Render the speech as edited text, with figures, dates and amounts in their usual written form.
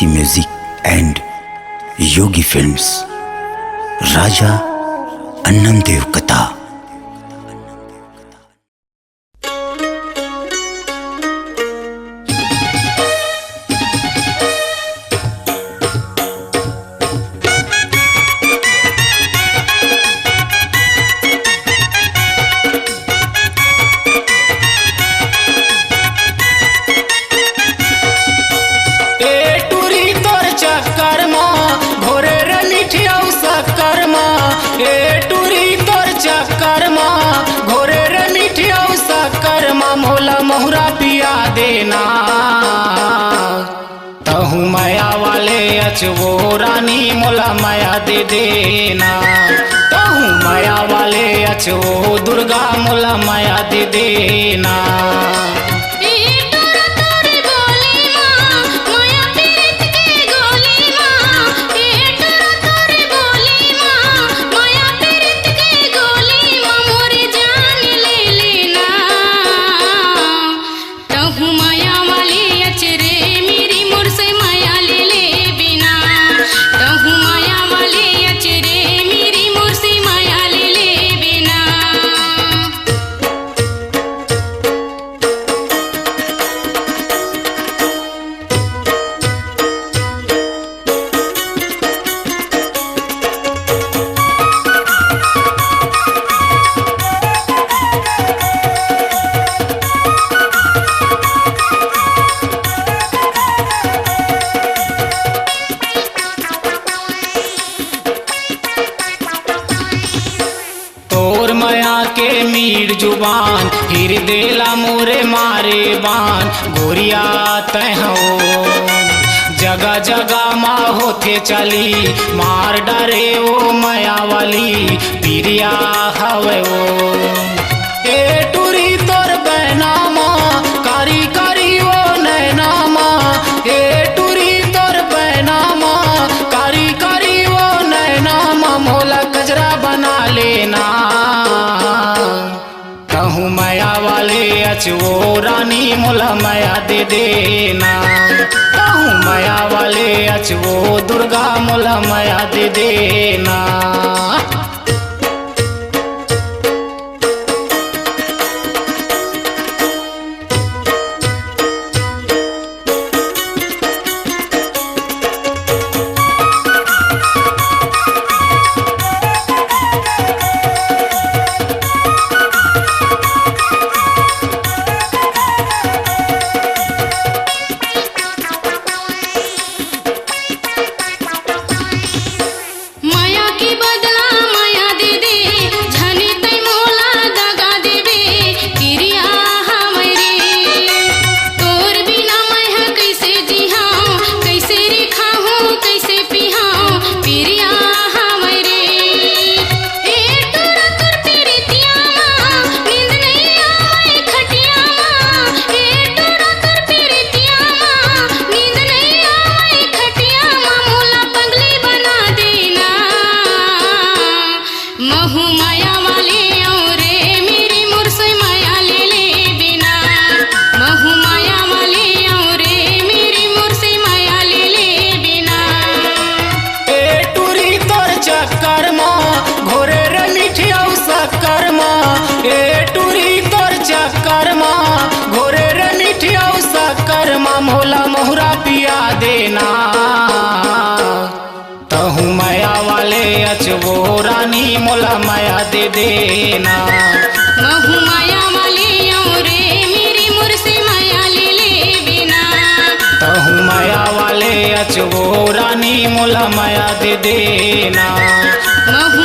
देसी music and Yogi films, राजा अन्नमदेव कथा। मोला मोहरा पिया देना तहु माया वाले अचवो रानी मोला माया दे देना। तहु माया वाले अचवो दुर्गा मोला माया दे देना। के मीर जुबान हिर देला मोरे मारे बान गोरिया तय हो जगह जगह माँ होते चली मार डरे ओ माया वाली पिरिया हवे ओ ए टूरी तोर बहना माँ कारी कारी ओ नैना माँ ए टूरी तोर बहना माँ कारी कारी ओ नैना माँ मोला गजरा बना लेना। कहूँ माया वाले अचवो रानी मोला माया दे देना। कहूँ माया वाले अचवो दुर्गा मोला माया दे देना। मोला मोहरा पिया देना। तहु माया वाले अचवो रानी मोला माया दे देना। महु माया वाले रे मेरी मुर्से माया ले बिना। तहु माया वाले अचवो रानी मोला माया दे देना। महु